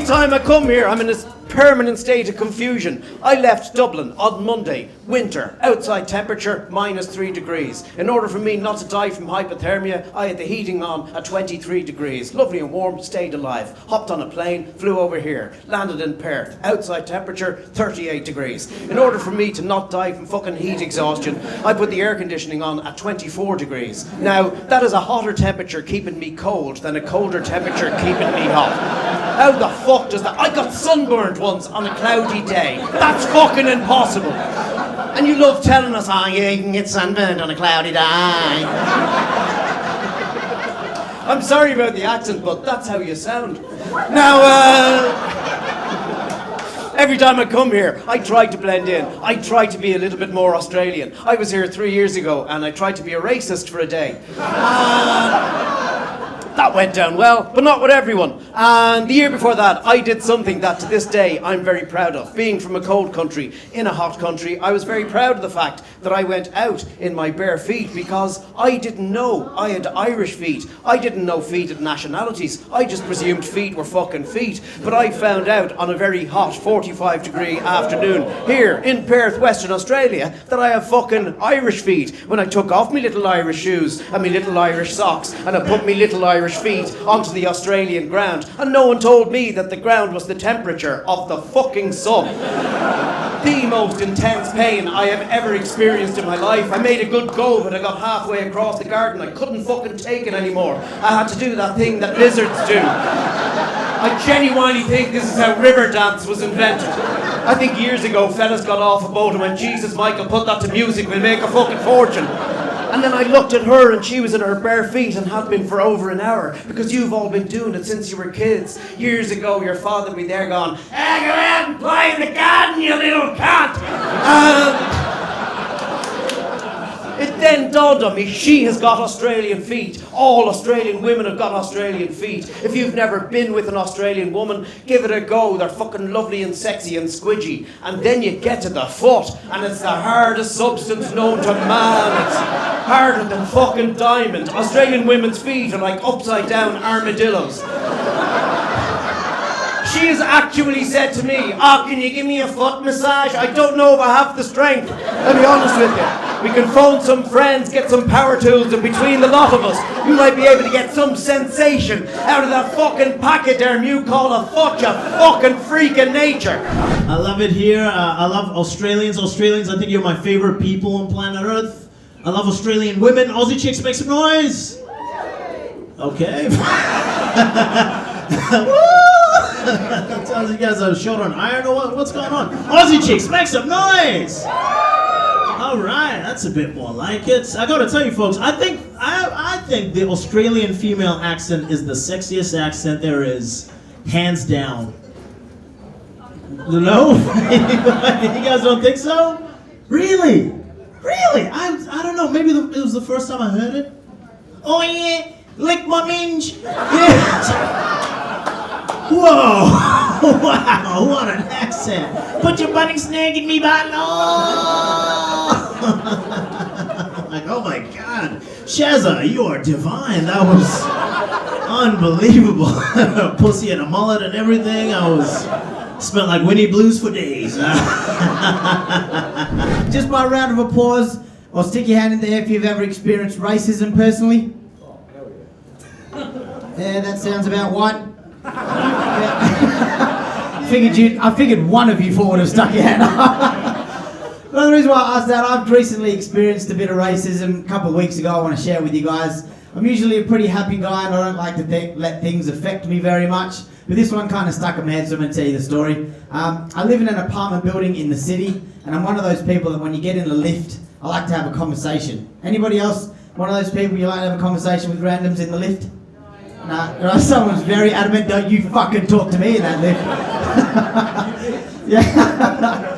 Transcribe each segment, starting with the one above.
time I come here, I'm in this permanent state of confusion. I left Dublin on Monday, winter, outside temperature -3 degrees. In order for me not to die from hypothermia, I had the heating on at 23 degrees. Lovely and warm, stayed alive. Hopped on a plane, flew over here, landed in Perth. Outside temperature, 38 degrees. In order for me to not die from fucking heat exhaustion, I put the air conditioning on at 24 degrees. Now, that is a hotter temperature keeping me cold than a colder temperature keeping me hot. How the fuck does that? I got sunburned once on a cloudy day. That's fucking impossible. And you love telling us, oh yeah, you can get sunburned on a cloudy day. I'm sorry about the accent, but that's how you sound. Now, every time I come here, I try to blend in. I try to be a little bit more Australian. I was here 3 years ago and I tried to be a racist for a day. That went down well, but not with everyone. And the year before that, I did something that to this day I'm very proud of. Being from a cold country, in a hot country, I was very proud of the fact that I went out in my bare feet because I didn't know I had Irish feet. I didn't know feet had nationalities. I just presumed feet were fucking feet. But I found out on a very hot 45-degree afternoon here in Perth, Western Australia, that I have fucking Irish feet. When I took off my little Irish shoes and my little Irish socks and I put my little Irish feet onto the Australian ground, and no one told me that the ground was the temperature of the fucking sun. The most intense pain I have ever experienced in my life. I made a good go, but I got halfway across the garden. I couldn't fucking take it anymore. I had to do that thing that lizards do. I genuinely think this is how river dance was invented. I think years ago fellas got off a boat and went, Jesus Michael, put that to music, we'll make a fucking fortune. And then I looked at her and she was in her bare feet and had been for over an hour, because you've all been doing it since you were kids. Years ago your father would be there going, hey, go out and play in the garden, you little cunt! It then dawned on me, she has got Australian feet. All Australian women have got Australian feet. If you've never been with an Australian woman, give it a go. They're fucking lovely and sexy and squidgy. And then you get to the foot, and it's the hardest substance known to man. It's harder than fucking diamond. Australian women's feet are like upside down armadillos. She has actually said to me, oh, can you give me a foot massage? I don't know if I have the strength. I'll be honest with you. We can phone some friends, get some power tools, and between the lot of us, you might be able to get some sensation out of that fucking pachyderm you call a foot, you fucking freak of nature. I love it here. I love Australians. Australians, I think you're my favorite people on planet Earth. I love Australian women. Aussie chicks, make some noise. Okay. Sounds like you guys are short on iron or what's going on? Aussie chicks, make some noise! Alright, that's a bit more like it. I gotta tell you folks, I think the Australian female accent is the sexiest accent there is, hands down. No? You guys don't think so? Really? Really? I don't know, maybe it was the first time I heard it. Oh yeah, lick my minge. Yeah. Whoa! Wow, what an accent! Put your bunny snag in me, button. Oh! Like, oh my God, Shazza, you are divine. That was unbelievable. Pussy and a mullet and everything. I smelled like Winnie Blues for days. Just by a round of applause, or stick your hand in the air if you've ever experienced racism personally. Oh, hell yeah. Yeah, that sounds about one. I figured one of you four would have stuck your hand up. Well, the reason why I asked that, I've recently experienced a bit of racism a couple of weeks ago. I want to share with you guys. I'm usually a pretty happy guy and I don't like to let things affect me very much. But this one kind of stuck in my head, so I'm going to tell you the story. I live in an apartment building in the city, and I'm one of those people that when you get in the lift, I like to have a conversation. Anybody else one of those people you like to have a conversation with randoms in the lift? No, someone's very adamant, don't you fucking talk to me in that lift. Yeah.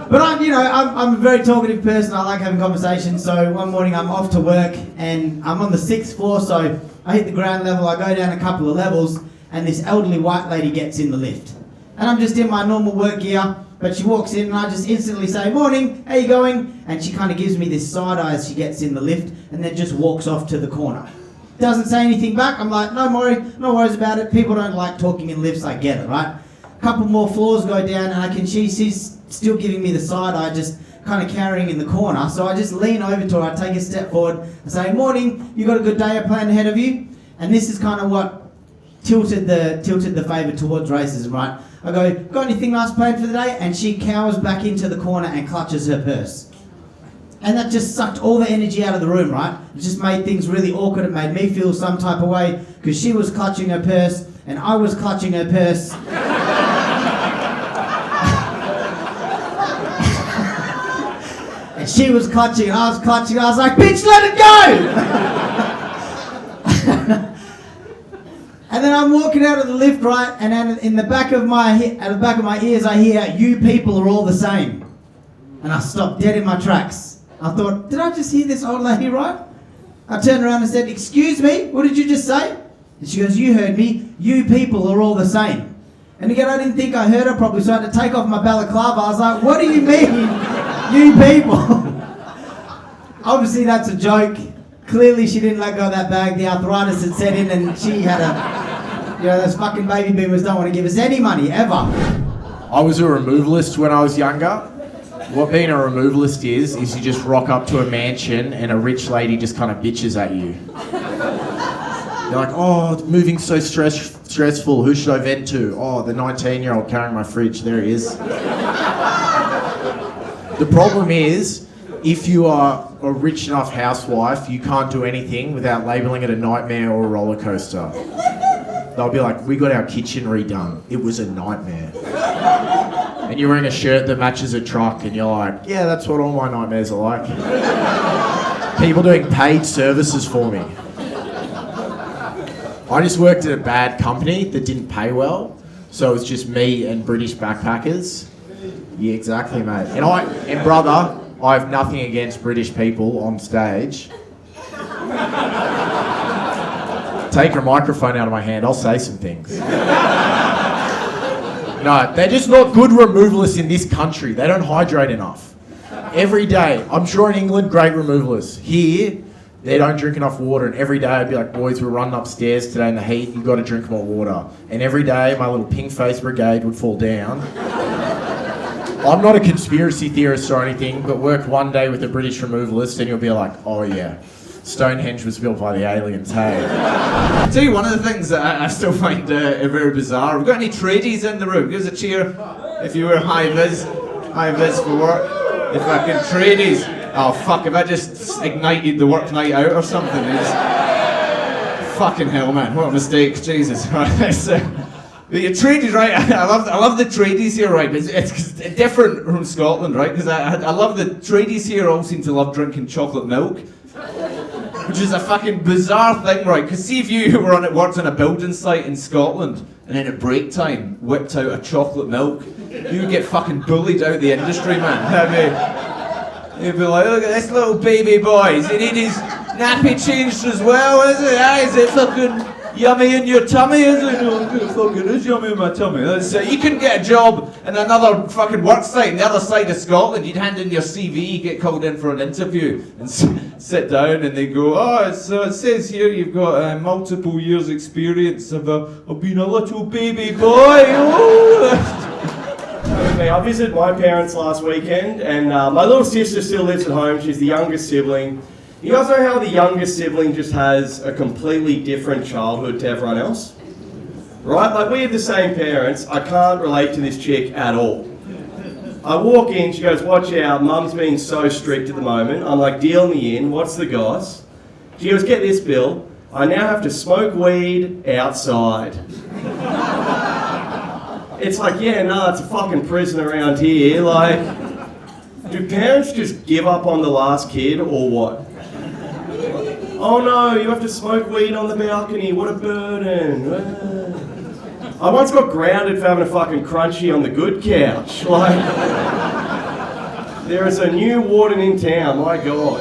But I'm a very talkative person, I like having conversations, so one morning I'm off to work and I'm on the 6th floor, so I hit the ground level, I go down a couple of levels, and this elderly white lady gets in the lift. And I'm just in my normal work gear, but she walks in and I just instantly say, morning, how you going? And she kind of gives me this side eye as she gets in the lift and then just walks off to the corner. doesn't say anything back. I'm like, no worries about it. People don't like talking in lifts, I get it, right? A couple more floors go down and I can see she's still giving me the side eye, just kind of cowering in the corner. So I just lean over to her, I take a step forward, I say, morning, you got a good day planned ahead of you? And this is kind of what tilted the favour towards racism, right? I go, got anything nice planned for the day? And she cowers back into the corner and clutches her purse. And that just sucked all the energy out of the room, right? It just made things really awkward. It made me feel some type of way because she was clutching her purse and I was clutching her purse. And she was clutching and I was clutching. I was like, bitch, let it go! And then I'm walking out of the lift, right? And then in the back of my ears, I hear, "You people are all the same." And I stopped dead in my tracks. I thought, did I just hear this old lady right? I turned around and said, "Excuse me, what did you just say?" And she goes, "You heard me. You people are all the same." And again, I didn't think I heard her properly, so I had to take off my balaclava. I was like, "What do you mean, you people?" Obviously, that's a joke. Clearly, she didn't let go of that bag. The arthritis had set in, and she had those fucking baby boomers don't want to give us any money, ever. I was a removalist when I was younger. What being a removalist is you just rock up to a mansion and a rich lady just kind of bitches at you. You're like, "Oh, moving's so stressful. Who should I vent to?" "Oh, the 19-year-old carrying my fridge. There he is." The problem is, if you are a rich enough housewife, you can't do anything without labelling it a nightmare or a roller coaster. They'll be like, "We got our kitchen redone. It was a nightmare." And you're wearing a shirt that matches a truck and you're like, "Yeah, that's what all my nightmares are like." People doing paid services for me. I just worked at a bad company that didn't pay well, so it was just me and British backpackers. Yeah, exactly, mate. And brother, I have nothing against British people on stage. Take a microphone out of my hand, I'll say some things. No, they're just not good removalists in this country. They don't hydrate enough. Every day, I'm sure in England, great removalists. Here, they don't drink enough water, and every day I'd be like, "Boys, we're running upstairs today in the heat, you've got to drink more water." And every day, my little pink face brigade would fall down. I'm not a conspiracy theorist or anything, but worked one day with a British removalist and you'll be like, "Oh yeah, Stonehenge was built by the aliens, hey." I'll tell you one of the things that I still find very bizarre. We've got any tradies in the room? Give us a cheer if you were high vis for work. The fucking tradies. Oh fuck, if I just ignited the work night out or something. Fucking hell, man, what a mistake, Jesus. The tradies, right? I love the tradies here, right? But it's different from Scotland, right? Because I love the tradies here all seem to love drinking chocolate milk, which is a fucking bizarre thing, right? Because see if you worked on a building site in Scotland and then at break time whipped out a chocolate milk, you would get fucking bullied out of the industry, man. You'd be like, "Look at this little baby boy. Does he need his nappy changed as well? Is it? Is it fucking yummy in your tummy? Is it? No, it fucking is yummy in my tummy." You couldn't get a job in another fucking work site on the other side of Scotland. You'd hand in your CV, you get called in for an interview, and sit down, and they go, "Oh, it says here you've got multiple years' experience of being a little baby boy." Oh. I visited my parents last weekend, and my little sister still lives at home. She's the youngest sibling. You guys know how the youngest sibling just has a completely different childhood to everyone else? Right? Like, we have the same parents. I can't relate to this chick at all. I walk in, she goes, "Watch out, Mum's being so strict at the moment." I'm like, "Deal me in, what's the goss?" She goes, "Get this, Bill. I now have to smoke weed outside." It's like, yeah, no, it's a fucking prison around here. Like, do parents just give up on the last kid or what? "Oh no, you have to smoke weed on the balcony, what a burden." I once got grounded for having a fucking crunchy on the good couch. Like, there is a new warden in town, my God.